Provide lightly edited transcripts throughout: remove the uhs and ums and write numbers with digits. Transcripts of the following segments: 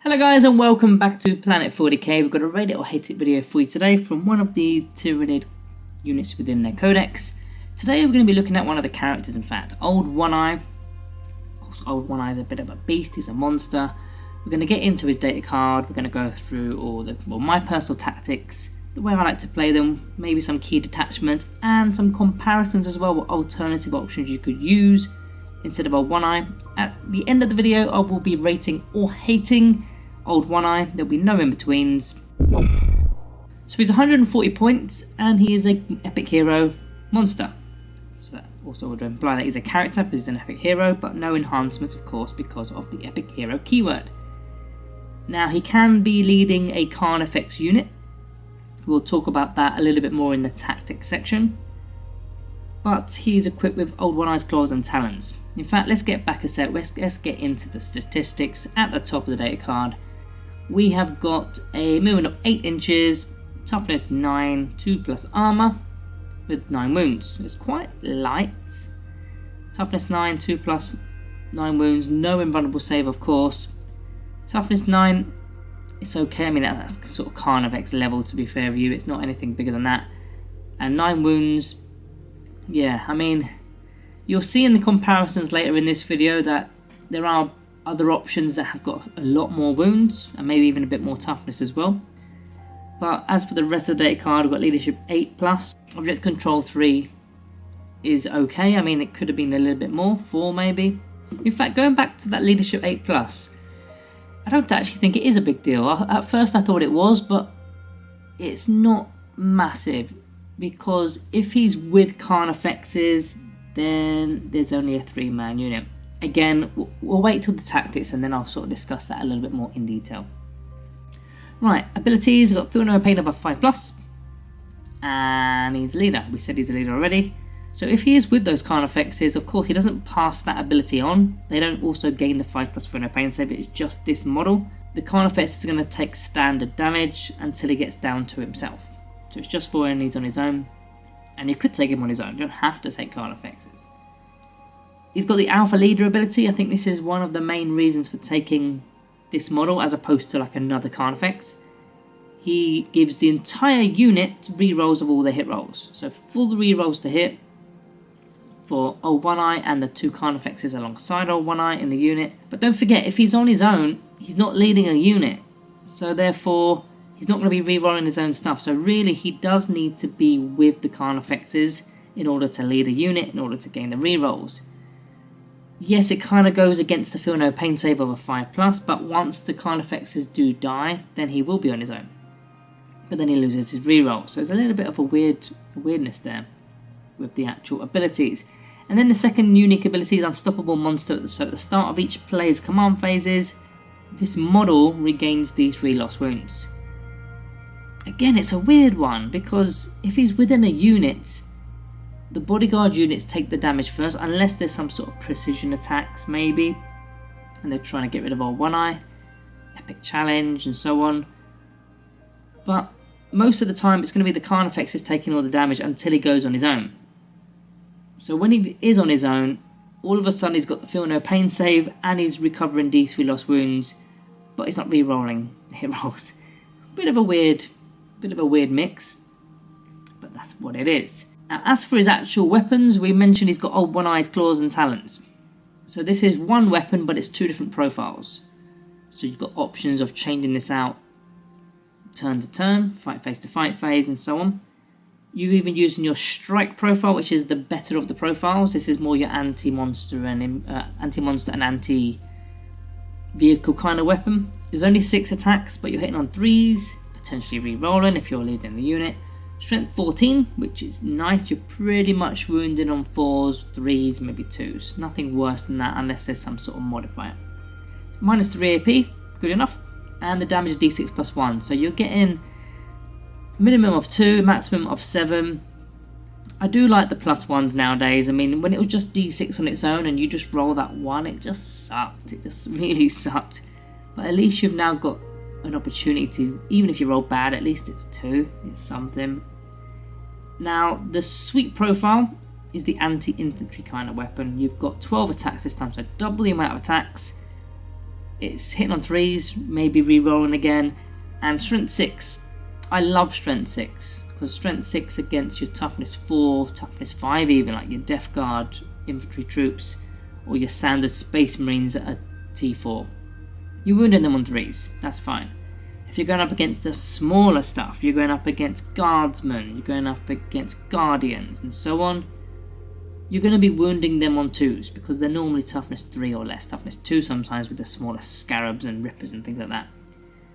Hello guys and welcome back to Planet 40k. We've got a rate it or hate it video for you today from one of the Tyranid units within their codex. Today we're going to be looking at one of the characters, in fact, Old One Eye. Of course, Old One Eye is a bit of a beast, he's a monster. We're going to get into his data card, we're going to go through all the, my personal tactics, the way I like to play them, maybe some key detachment, and some comparisons as well with alternative options you could use instead of Old One Eye. At the end of the video I will be rating or hating Old One Eye. There'll be no in-betweens. So he's 140 points and he is an epic hero monster. So that also would imply that he's a character because he's an epic hero, but no enhancements of course because of the epic hero keyword. Now he can be leading a Carnifex unit. We'll talk about that a little bit more in the tactics section. But he's equipped with Old One Eye's claws and talons. In fact, let's get back a sec, let's get into the statistics at the top of the data card. We have got a movement of 8 inches, toughness 9, 2+ armor with 9 wounds. It's quite light. Toughness 9, 2+, 9 wounds, no invulnerable save of course. Toughness 9, it's okay, I mean that's sort of Carnifex level to be fair with you, it's not anything bigger than that. And 9 wounds, yeah, I mean, you'll see in the comparisons later in this video that there are other options that have got a lot more wounds and maybe even a bit more toughness as well. But as for the rest of the data card, we've got leadership 8+, object control 3 is okay. I mean, it could have been a little bit more, 4 maybe. In fact, going back to that leadership 8+, I don't actually think it is a big deal. At first I thought it was, but it's not massive because if he's with Carnifexes, then there's only a 3-man unit. Again, we'll wait till the tactics and then I'll sort of discuss that a little bit more in detail. Right, abilities, we've got Feel No Pain above 5+, and he's a leader. We said he's a leader already. So if he is with those Carnifexes, of course he doesn't pass that ability on. They don't also gain the 5+ Feel No Pain save, it's just this model. The Carnifex is going to take standard damage until he gets down to himself. So it's just for when he's on his own. And you could take him on his own, you don't have to take Carnifexes. He's got the Alpha Leader ability. I think this is one of the main reasons for taking this model as opposed to like another Carnifex. He gives the entire unit rerolls of all their hit rolls. So full rerolls to hit for Old One Eye and the 2 Carnifexes alongside Old One Eye in the unit. But don't forget, if he's on his own, he's not leading a unit. So therefore, he's not going to be rerolling his own stuff. So really, he does need to be with the Carnifexes in order to lead a unit, in order to gain the rerolls. Yes, it kind of goes against the Feel No Pain save of a 5+, but once the Carnifexes do die, then he will be on his own. But then he loses his reroll, so there's a little bit of a weirdness there with the actual abilities. And then the second unique ability is Unstoppable Monster. So at the start of each player's command phases, this model regains these 3 lost wounds. Again, it's a weird one, because if he's within a unit, the bodyguard units take the damage first, unless there's some sort of precision attacks maybe, and they're trying to get rid of Old One Eye, epic challenge and so on. But most of the time it's going to be the Carnifex is taking all the damage until he goes on his own. So when he is on his own, all of a sudden he's got the Feel No Pain save and he's recovering D3 lost wounds, but he's not re-rolling hit rolls. Bit of a weird mix, but that's what it is. Now, as for his actual weapons, we mentioned he's got Old One Eye's claws and talons. So this is one weapon, but it's 2 different profiles. So you've got options of changing this out turn to turn, fight phase to fight phase, and so on. You even using your strike profile, which is the better of the profiles. This is more your anti-monster and anti-vehicle kind of weapon. There's only 6 attacks, but you're hitting on 3s, potentially re-rolling if you're leading the unit. Strength 14, which is nice. You're pretty much wounded on 4s, 3s, maybe 2s. Nothing worse than that unless there's some sort of modifier. Minus 3 AP, good enough. And the damage is D6 plus 1. So you're getting minimum of 2, maximum of 7. I do like the plus 1s nowadays. I mean, when it was just D6 on its own and you just roll that 1, it just sucked. It just really sucked. But at least you've now got an opportunity to, even if you roll bad, at least it's 2, it's something. Now the sweet profile is the anti-infantry kind of weapon. You've got 12 attacks this time, so double the amount of attacks, It's hitting on 3s, maybe re-rolling again. And strength 6. I love strength 6 because strength 6 against your toughness 4, toughness 5 even, like your Death Guard infantry troops or your standard Space Marines that are T4. You're wounding them on 3s, that's fine. If you're going up against the smaller stuff, you're going up against Guardsmen, you're going up against Guardians and so on, you're going to be wounding them on 2s because they're normally toughness 3 or less, toughness 2 sometimes with the smaller Scarabs and Rippers and things like that.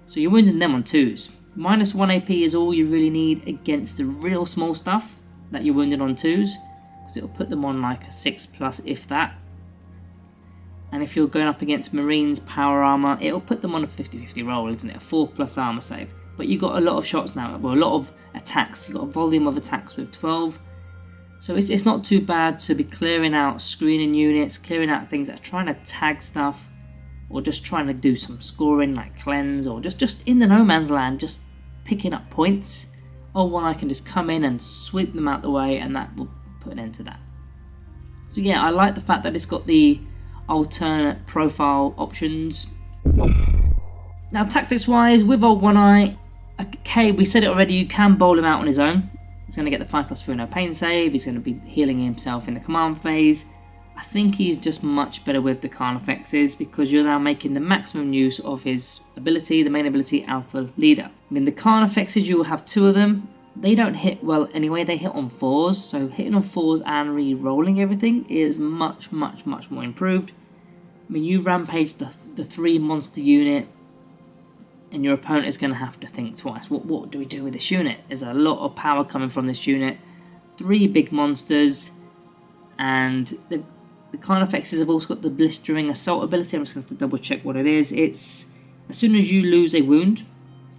So you're wounding them on 2s. Minus 1 AP is all you really need against the real small stuff that you're wounded on 2s, because it'll put them on like a 6+, if that. And if you're going up against Marines, Power Armor, it'll put them on a 50-50 roll, isn't it? A 4+ armor save. But you've got a lot of shots now, well, a lot of attacks. You've got a volume of attacks with 12. So it's not too bad to be clearing out screening units, clearing out things that are trying to tag stuff, or just trying to do some scoring like cleanse, or just in the no man's land, just picking up points. I can just come in and sweep them out the way, and that will put an end to that. So yeah, I like the fact that it's got the alternate profile options. Now tactics wise, with old One Eye, okay, we said it already, you can bowl him out on his own. He's going to get the 5+4 no pain save, he's going to be healing himself in the command phase. I think he's just much better with the Carnifexes because you're now making the maximum use of his ability, the main ability, Alpha Leader. I mean, the Carnifexes, you will have 2 of them. They don't hit well anyway, they hit on 4s, so hitting on 4s and re-rolling everything is much more improved. I mean, you rampage the 3 monster unit, and your opponent is going to have to think twice. What do we do with this unit? There's a lot of power coming from this unit. 3 big monsters, and the Carnifexes have also got the Blistering Assault ability. I'm just going to double check what it is. It's as soon as you lose a wound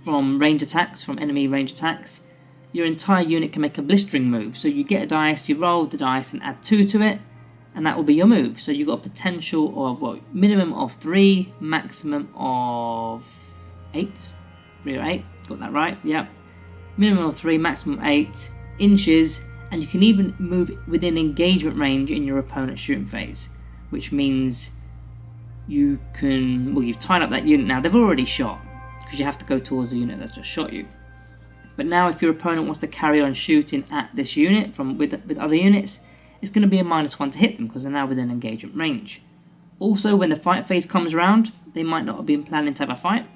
from range attacks, from enemy range attacks, your entire unit can make a blistering move. So you get a dice, you roll the dice and add 2 to it, and that will be your move. So you've got a potential of what? Minimum of 3, maximum of 8. 3 or 8, got that right? Yep. Minimum of 3, maximum 8 inches. And you can even move within engagement range in your opponent's shooting phase, which means you can, well, you've tied up that unit now. They've already shot, because you have to go towards the unit that's just shot you. But now if your opponent wants to carry on shooting at this unit with other units, it's going to be a -1 to hit them, because they're now within engagement range. Also, when the fight phase comes around, they might not have been planning to have a fight,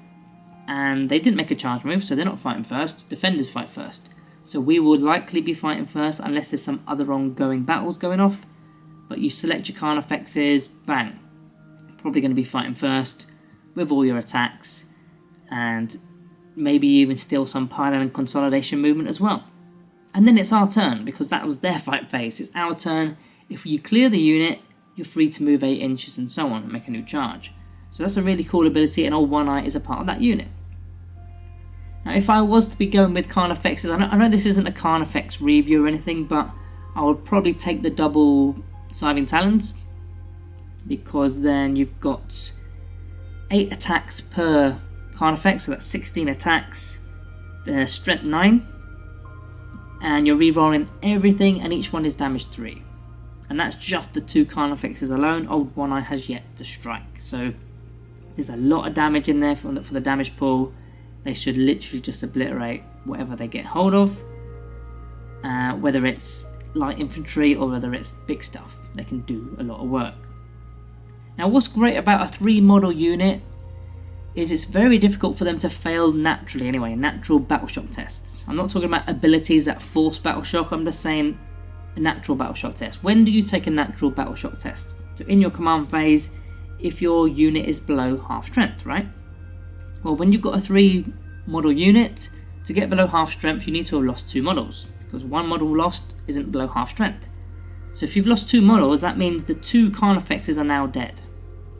and they didn't make a charge move, so they're not fighting first. Defenders fight first. So we will likely be fighting first unless there's some other ongoing battles going off. But you select your Carnifexes, bang. Probably going to be fighting first with all your attacks. And maybe even steal some pylon and consolidation movement as well. And then it's our turn, because that was their fight phase. It's our turn. If you clear the unit, you're free to move 8 inches and so on and make a new charge. So that's a really cool ability, and old One Eye is a part of that unit. Now, if I was to be going with Carnifexes, I know this isn't a Carnifex review or anything, but I would probably take the double Scything Talons, because then you've got 8 attacks per Carnifex, so that's 16 attacks. They're strength 9, and you're re-rolling everything, and each one is damage 3. And that's just the 2 Carnifexes alone. Old One Eye has yet to strike, so there's a lot of damage in there for the damage pool. They should literally just obliterate whatever they get hold of, whether it's light infantry or whether it's big stuff. They can do a lot of work. Now, what's great about a 3 model unit is it's very difficult for them to fail naturally anyway, natural battle shock tests. I'm not talking about abilities that force battle shock, I'm just saying a natural battle shock test. When do you take a natural battle shock test? So in your command phase, if your unit is below half strength, right? Well, when you've got a 3 model unit, to get below half strength, you need to have lost 2 models, because 1 model lost isn't below half strength. So if you've lost 2 models, that means the 2 Carnifexes are now dead,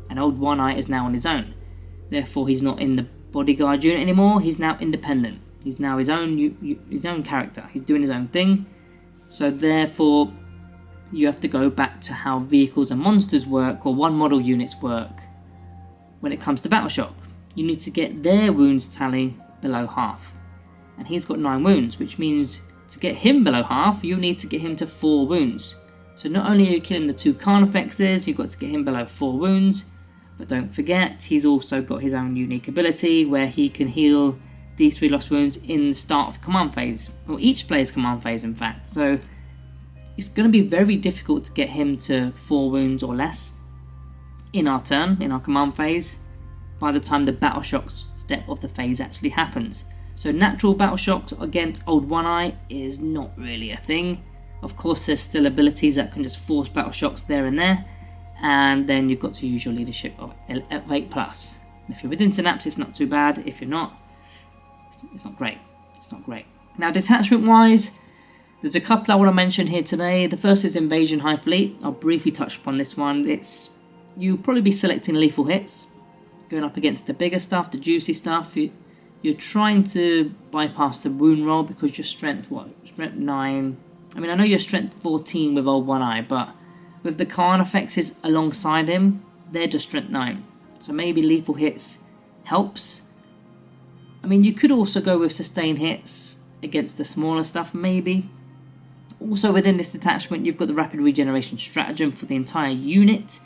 and old One Eye is now on his own. Therefore, he's not in the bodyguard unit anymore. He's now independent. He's now his own character. He's doing his own thing. So therefore, you have to go back to how vehicles and monsters work, or 1 model units work, when it comes to battle shock. You need to get their wounds tally below half. And he's got 9 wounds, which means to get him below half, you need to get him to 4 wounds. So not only are you killing the 2 Carnifexes, you've got to get him below 4 wounds, But don't forget, he's also got his own unique ability where he can heal these 3 lost wounds in the start of command phase, or each player's command phase in fact. So it's going to be very difficult to get him to 4 wounds or less in our turn, in our command phase, by the time the battle shocks step of the phase actually happens. So natural battle shocks against Old One Eye is not really a thing. Of course there's still abilities that can just force battle shocks there and there, and then you've got to use your leadership of 8+. If you're within synapse, it's not too bad. If you're not, it's not great. It's not great. Now, detachment wise, there's a couple I want to mention here today. The first is Invasion High Fleet. I'll briefly touch upon this one. You'll probably be selecting lethal hits, going up against the bigger stuff, the juicy stuff. You're trying to bypass the wound roll because you're strength 9. I mean, I know you're strength 14 with Old One Eye, but with the Khan effects alongside him, they're just strength 9. So maybe lethal hits helps. I mean, you could also go with sustain hits against the smaller stuff, maybe. Also within this detachment, you've got the rapid regeneration stratagem for the entire unit.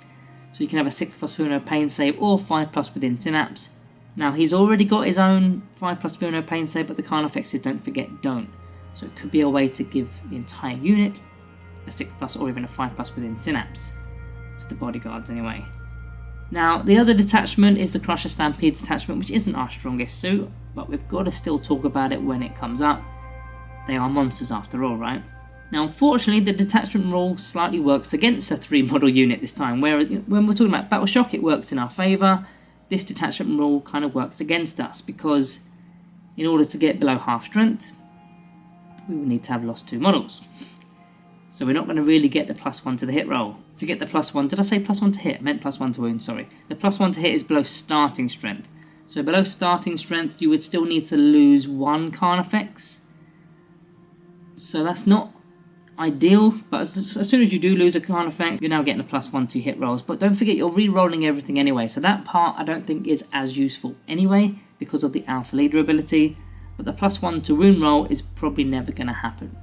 So you can have a 6+ feel no pain save or 5+ within synapse. Now, he's already got his own 5+ feel no pain save, but the Khan effects, don't forget, don't. So it could be a way to give the entire unit a 6+ or even a 5+ within synapse. It's the bodyguards anyway. Now, the other detachment is the Crusher Stampede detachment, which isn't our strongest suit, but we've got to still talk about it when it comes up. They are monsters after all, right? Now, unfortunately, the detachment rule slightly works against the 3-model unit this time, whereas when we're talking about Battle Shock, it works in our favour. This detachment rule kind of works against us, because in order to get below half strength, we will need to have lost 2 models. So we're not going to really get the +1 to the hit roll. To get the +1, did I say +1 to hit? I meant +1 to wound, sorry. The +1 to hit is below starting strength. So below starting strength, you would still need to lose 1 Khan effects. So that's not ideal, but as soon as you do lose a Khan effect, you're now getting a +1 to hit rolls. But don't forget, you're re-rolling everything anyway. So that part I don't think is as useful anyway, because of the Alpha Leader ability. But the +1 to wound roll is probably never going to happen.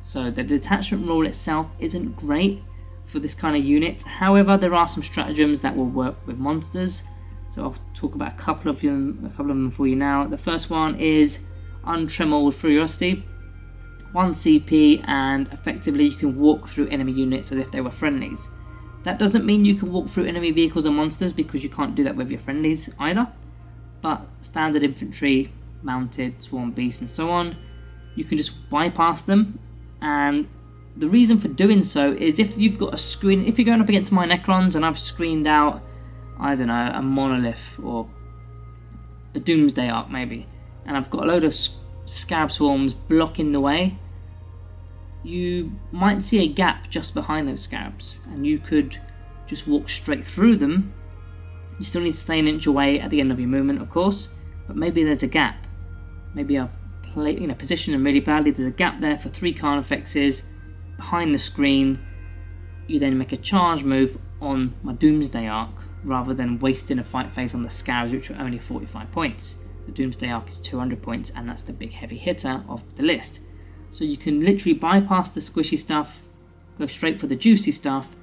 So the detachment rule itself isn't great for this kind of unit. However, there are some stratagems that will work with monsters. So I'll talk about a couple of them for you now. The first one is Untrammeled Furiosity. 1 CP, and effectively you can walk through enemy units as if they were friendlies. That doesn't mean you can walk through enemy vehicles and monsters, because you can't do that with your friendlies either. But standard infantry, mounted, swarm beasts and so on, you can just bypass them. And the reason for doing so is if you've got a screen, if you're going up against my Necrons and I've screened out, I don't know, a Monolith or a Doomsday Ark maybe, and I've got a load of Scab Swarms blocking the way, you might see a gap just behind those Scabs, and you could just walk straight through them. You still need to stay an inch away at the end of your movement, of course, but maybe there's a gap. Maybe I've positioned them really badly. There's a gap there for 3 Khan effects behind the screen. You then make a charge move on my Doomsday Ark, rather than wasting a fight phase on the Scabs, which are only 45 points. The Doomsday Ark is 200 points, and that's the big heavy hitter of the list. So you can literally bypass the squishy stuff, go straight for the juicy stuff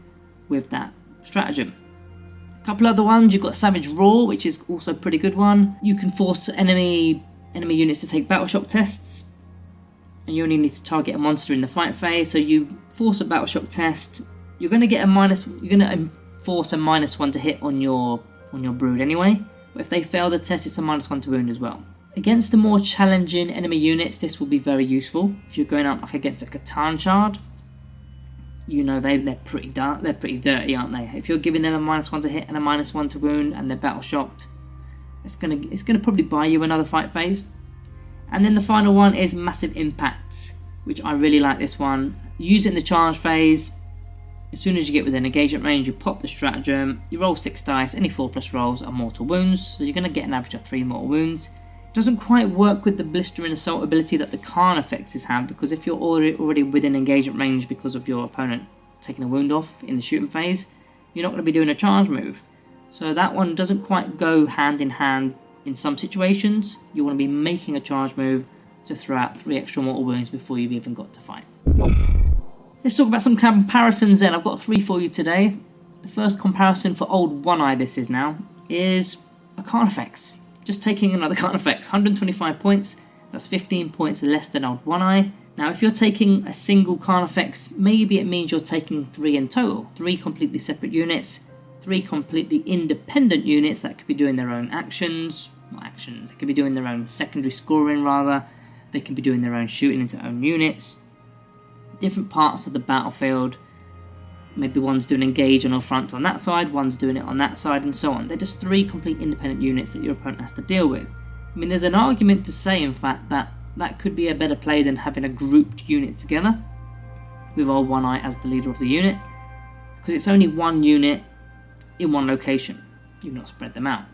with that stratagem. A couple other ones, you've got Savage Roar, which is also a pretty good one. You can force enemy units to take Battle Shock tests, and you only need to target a monster in the fight phase. So you force a Battle Shock test, you're going to get you're going to force a -1 to hit on your brood anyway. But if they fail the test, it's a -1 to wound as well. Against the more challenging enemy units, this will be very useful. If you're going up like against a Catan Shard, you know they're pretty dark, they're pretty dirty, aren't they? If you're giving them a -1 to hit and a -1 to wound, and they're battle shocked, it's gonna probably buy you another fight phase. And then the final one is Massive Impacts, which I really like this one. Use it in the charge phase. As soon as you get within engagement range, you pop the stratagem, you roll 6 dice, any 4+ rolls are mortal wounds, so you're going to get an average of 3 mortal wounds. It doesn't quite work with the blistering assault ability that the Khan effects have, because if you're already within engagement range because of your opponent taking a wound off in the shooting phase, you're not going to be doing a charge move. So that one doesn't quite go hand in hand in some situations. You want to be making a charge move to throw out 3 extra mortal wounds before you've even got to fight. Let's talk about some comparisons then. I've got 3 for you today. The first comparison for Old One Eye this is now. is a Carnifex. Just taking another Carnifex, 125 points, that's 15 points less than old One Eye. Now if you're taking a single Carnifex, maybe it means you're taking 3 in total, 3 completely separate units, 3 completely independent units that could be doing their own actions, they could be doing their own secondary scoring rather, they could be doing their own shooting into own units, different parts of the battlefield. Maybe one's doing engage on a front on that side, one's doing it on that side, and so on. They're just 3 complete independent units that your opponent has to deal with. I mean, there's an argument to say, in fact, that that could be a better play than having a grouped unit together, with old One Eye as the leader of the unit, because it's only one unit in one location. You've not spread them out.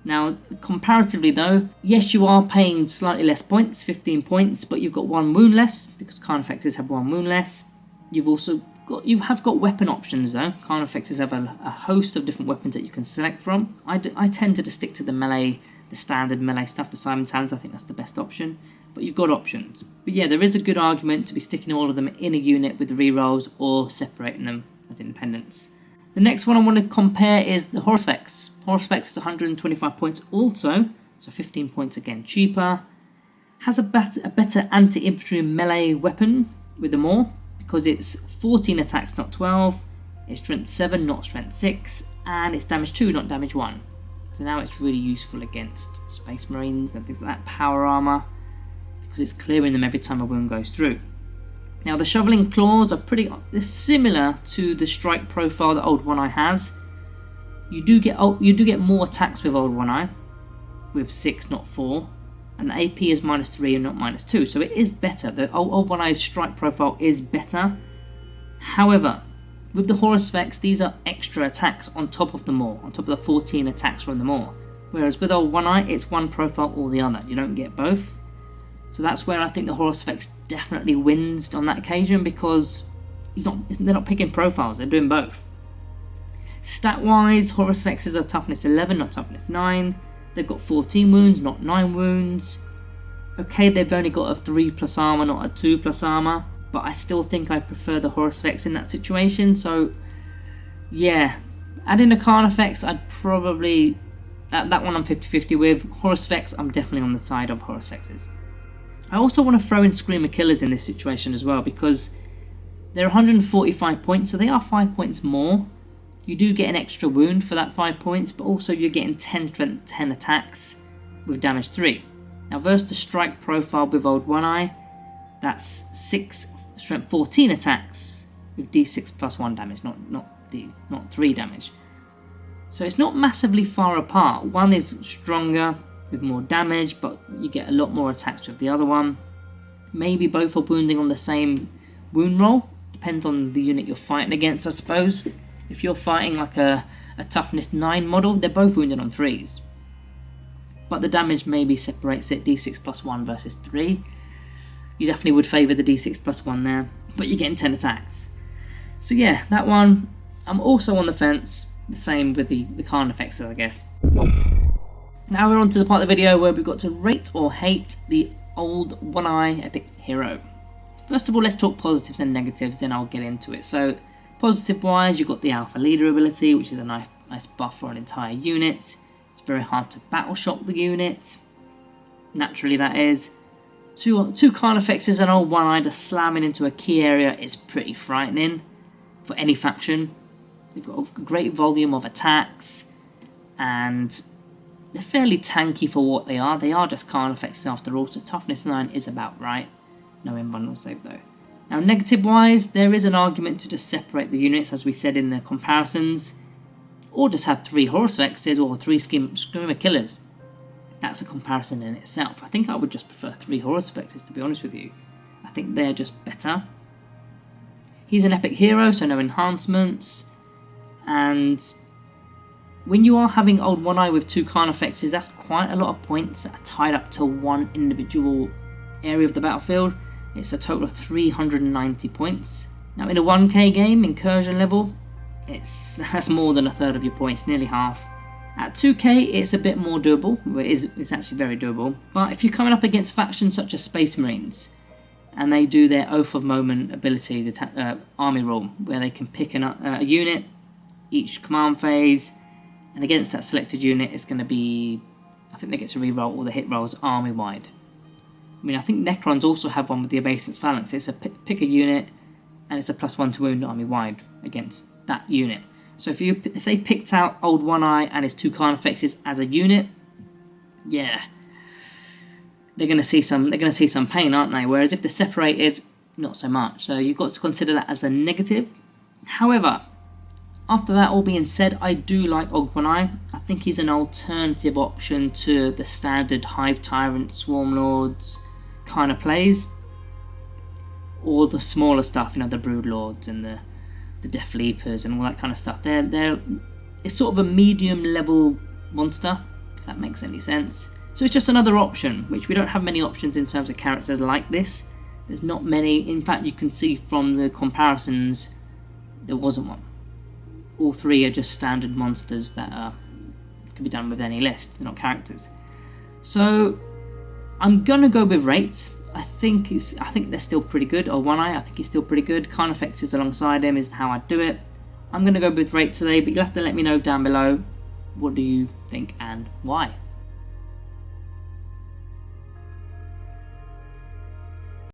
Now, comparatively though, yes, you are paying slightly less points, 15 points, but you've got 1 wound less, because Carnifexes have 1 wound less. You have got weapon options though. Carnifexes have a host of different weapons that you can select from. I tend to just stick to the melee, the standard melee stuff, the Simon Talons. I think that's the best option. But you've got options. But yeah, there is a good argument to be sticking all of them in a unit with rerolls or separating them as independents. The next one I want to compare is the Horsefex. Horsefex is 125 points also, so 15 points again cheaper. Has a better anti-infantry melee weapon with the Maw, because it's 14 attacks, not 12, it's strength 7, not strength 6, and it's damage 2, not damage 1. So now it's really useful against Space Marines and things like that, power armor, because it's clearing them every time a wound goes through. Now the Shoveling Claws are they're similar to the strike profile that old One Eye has. You do get more attacks with old One Eye, with 6, not 4. And the AP is -3 and not -2, so it is better. The old One Eye's strike profile is better. However, with the Horsefex, these are extra attacks on top of the Maw, on top of the 14 attacks from the Maw. Whereas with old One Eye, it's one profile or the other. You don't get both. So that's where I think the Horsefex definitely wins on that occasion, because they're not picking profiles, they're doing both. Stat-wise, Horsefexes are toughness 11, not toughness 9. They've got 14 wounds, not 9 wounds. Okay, they've only got a 3+ armor, not a 2+ armor. But I still think I prefer the Horsefex in that situation. So, yeah. Adding a Carnifex, I'd probably... that one I'm 50-50 with. Horsefex, I'm definitely on the side of Horsefexes. I also want to throw in Screamer Killers in this situation as well, because they're 145 points, so they are 5 points more. You do get an extra wound for that 5 points, but also you're getting 10 strength, 10 attacks with damage 3. Now versus the strike profile with old One Eye, that's 6 strength 14 attacks with d6 plus 1 damage, not 3 damage. So it's not massively far apart. One is stronger with more damage, but you get a lot more attacks with the other one. Maybe both are wounding on the same wound roll. Depends on the unit you're fighting against, I suppose. If you're fighting like a toughness 9 model, they're both wounded on 3s. But the damage maybe separates it, d6 plus 1 versus 3. You definitely would favour the d6 plus 1 there, but you're getting 10 attacks. So yeah, that one, I'm also on the fence. The same with the Carnifexes, I guess. Now we're on to the part of the video where we've got to rate or hate the old One Eye epic hero. First of all, let's talk positives and negatives, then I'll get into it. So, positive wise, you've got the Alpha Leader ability, which is a nice buff for an entire unit. It's very hard to battle shock the unit. Naturally, that is. Two Carnifexes and old One Eye just slamming into a key area is pretty frightening for any faction. They've got a great volume of attacks, and they're fairly tanky for what they are. They are just Carnifexes after all, so toughness 9 is about right. No invulnerable save though. Now negative wise, there is an argument to just separate the units as we said in the comparisons, or just have 3 Horsefexes or 3 Screamer Killers. That's a comparison in itself. I think I would just prefer 3 Horsefexes, to be honest with you. I think they're just better. He's an epic hero, so no enhancements, and when you are having old One Eye with 2 Carnifexes, that's quite a lot of points that are tied up to one individual area of the battlefield. It's a total of 390 points. Now in a 1k game, incursion level, that's more than a third of your points, nearly half. At 2k, it's a bit more doable. Well, it's actually very doable. But if you're coming up against factions such as Space Marines, and they do their Oath of Moment ability, the army rule, where they can pick a unit each command phase, And against that selected unit, it's going to be, I think they get to reroll all the hit rolls army-wide. I mean, I think Necrons also have one with the Obeisance Phalanx. It's a pick a unit, and it's a +1 to wound army-wide against that unit. So if they picked out Old One Eye and his 2 Carnifexes as a unit, yeah, they're going to see some pain, aren't they? Whereas if they're separated, not so much. So you've got to consider that as a negative. However, after that all being said, I do like Old One Eye. I think he's an alternative option to the standard Hive Tyrant, Swarm Lords kind of plays, or the smaller stuff, you know, the Brood Lords and the Death Leapers and all that kind of stuff. It's sort of a medium level monster, if that makes any sense. So it's just another option, which we don't have many options in terms of characters like this. There's not many. In fact, you can see from the comparisons, there wasn't one. All 3 are just standard monsters that can be done with any list. They're not characters. So I'm gonna go with rates. I think they're still pretty good. Or One Eye, I think he's still pretty good. Carnifexes alongside him is how I do it. I'm gonna go with rate today, but you'll have to let me know down below what do you think and why.